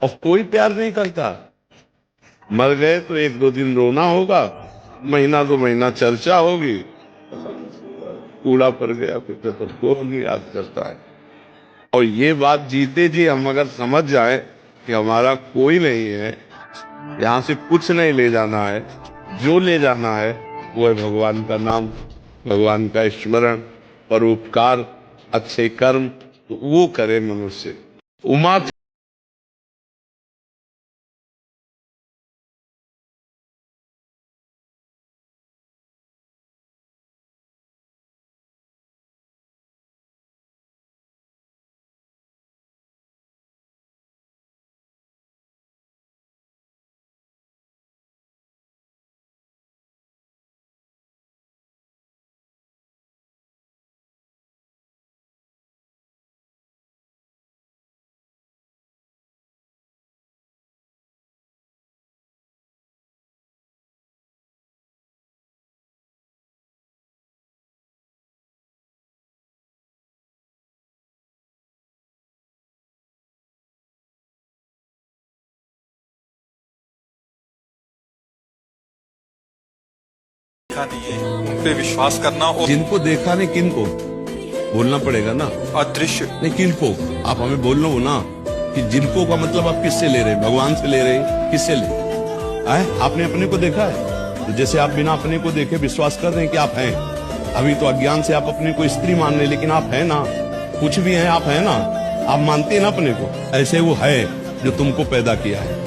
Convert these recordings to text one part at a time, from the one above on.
और कोई प्यार नहीं करता। मर गए तो एक दो दिन रोना होगा, महीना दो महीना चर्चा होगी, कूड़ा पड़ गया फिर तो कौन याद करता है। और ये बात जीते जी हम अगर समझ जाए कि हमारा कोई नहीं है, यहाँ से कुछ नहीं ले जाना है, जो ले जाना है वो है भगवान का नाम, भगवान का स्मरण, परोपकार, अच्छे कर्म, तो वो करे मनुष्य। उमा देखा नहीं है उन पे विश्वास करना। और जिनको देखा नहीं किनको बोलना पड़ेगा ना, अदृश्य नहीं किनको। आप हमें बोल लो ना कि जिनको का मतलब आप किससे ले रहे हैं, भगवान से ले रहे हैं, किससे ले आए? आपने अपने को देखा है? तो जैसे आप बिना अपने को देखे विश्वास कर रहे हैं कि आप हैं, अभी तो अज्ञान से आप अपने को स्त्री मान रहे, लेकिन आप हैं ना, कुछ भी हैं आप हैं ना, आप मानते हैं ना अपने को। ऐसे वो है जो तुमको पैदा किया है,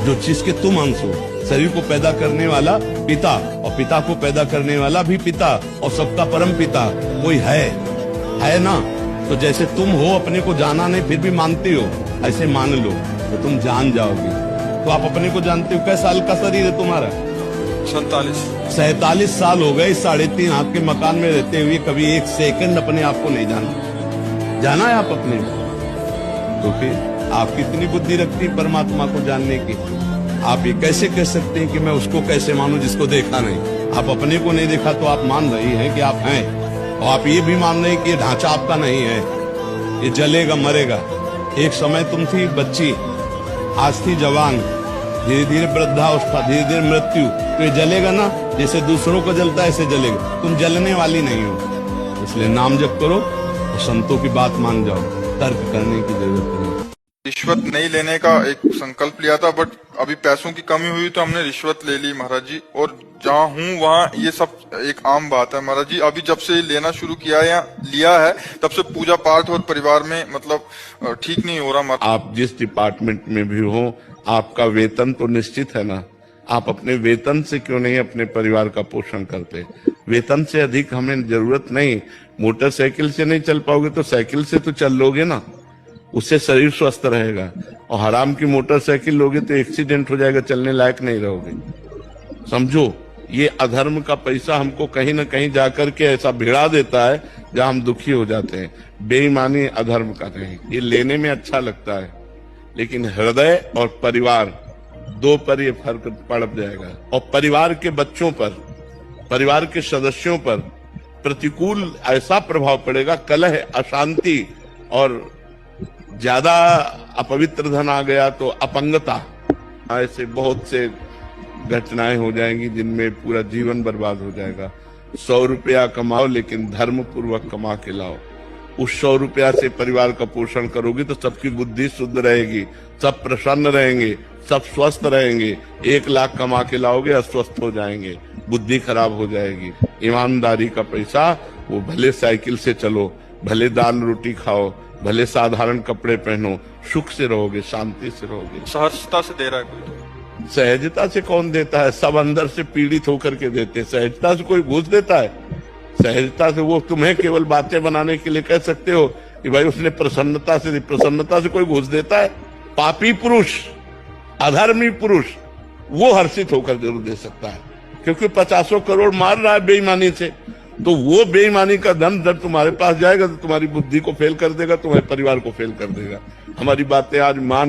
जो चीज के तुम अंश हो। शरीर को पैदा करने वाला पिता, और पिता को पैदा करने वाला भी पिता, और सबका परम पिता कोई है ना। तो जैसे तुम हो, अपने को जाना नहीं फिर भी मानते हो, ऐसे मान लो तो तुम जान जाओगे। तो आप अपने को जानते हो? कैसा साल का शरीर है तुम्हारा? 47 साल हो गए 3.5 हाथ के मकान में रहते हुए, कभी एक सेकंड अपने आप को नहीं जाना है आप अपने को। तो फिर आप कितनी बुद्धि रखती परमात्मा को जानने की? आप ये कैसे कह सकते हैं कि मैं उसको कैसे मानूं जिसको देखा नहीं? आप अपने को नहीं देखा तो आप मान रही हैं कि आप हैं, और आप ये भी मान रहे हैं कि ये ढांचा आपका नहीं है, ये जलेगा मरेगा। एक समय तुम थी बच्ची, आज थी जवान, धीरे धीरे वृद्धावस्था, धीरे धीरे मृत्यु, तो ये जलेगा ना, जैसे दूसरों को जलता है ऐसे जलेगा। तुम जलने वाली नहीं हो, इसलिए नाम जप करो और संतों की बात मान जाओ, तर्क करने की जरूरत नहीं। रिश्वत नहीं लेने का एक संकल्प लिया था, बट अभी पैसों की कमी हुई तो हमने रिश्वत ले ली महाराज जी। और जहाँ हूँ वहाँ ये सब एक आम बात है महाराज जी। अभी जब से लेना शुरू किया या लिया है तब से पूजा पाठ और परिवार में मतलब ठीक नहीं हो रहा। आप जिस डिपार्टमेंट में भी हो, आपका वेतन तो निश्चित है ना। आप अपने वेतन से क्यों नहीं अपने परिवार का पोषण करते? वेतन से अधिक हमें जरूरत नहीं। मोटरसाइकिल से नहीं चल पाओगे तो साइकिल से तो चल लोगे ना, उससे शरीर स्वस्थ रहेगा। और हराम की मोटरसाइकिल लोगे तो एक्सीडेंट हो जाएगा, चलने लायक नहीं रहोगे। समझो, ये अधर्म का पैसा हमको कहीं ना कहीं जाकर के ऐसा भिड़ा देता है जहां हम दुखी हो जाते हैं। बेईमानी अधर्म का नहीं, ये लेने में अच्छा लगता है, लेकिन हृदय और परिवार दो पर ये फर्क पड़ जाएगा। और परिवार के बच्चों पर, परिवार के सदस्यों पर प्रतिकूल ऐसा प्रभाव पड़ेगा, कलह, अशांति, और ज्यादा अपवित्र धन आ गया तो अपंगता, ऐसे बहुत से घटनाएं हो जाएंगी जिनमें पूरा जीवन बर्बाद हो जाएगा। 100 रुपया कमाओ लेकिन धर्म पूर्वक कमा के लाओ। उस 100 रुपया से परिवार का पोषण करोगे तो सबकी बुद्धि शुद्ध रहेगी, सब प्रसन्न रहेंगे, सब स्वस्थ रहेंगे। 1 लाख कमा के लाओगे, अस्वस्थ हो जाएंगे, बुद्धि खराब हो जाएगी। ईमानदारी का पैसा, वो भले साइकिल से चलो, भले दाल रोटी खाओ, भले साधारण कपड़े पहनो, सुख से रहोगे, शांति से रहोगे। सहजता से दे रहा है कोई? सहजता से कौन देता है? सब अंदर से पीड़ित होकर के देते हैं। सहजता से कोई घूस देता है? सहजता से वो तुम्हें केवल बातें बनाने के लिए कह सकते हो कि भाई उसने प्रसन्नता से दी। प्रसन्नता से कोई घूस देता है? पापी पुरुष, अधर्मी पुरुष, वो हर्षित होकर जरूर दे सकता है, क्योंकि 50 करोड़ मार रहा है बेईमानी से। तो वो बेईमानी का धन जब तुम्हारे पास जाएगा तो तुम्हारी बुद्धि को फेल कर देगा, तुम्हारे परिवार को फेल कर देगा। हमारी बातें आज मान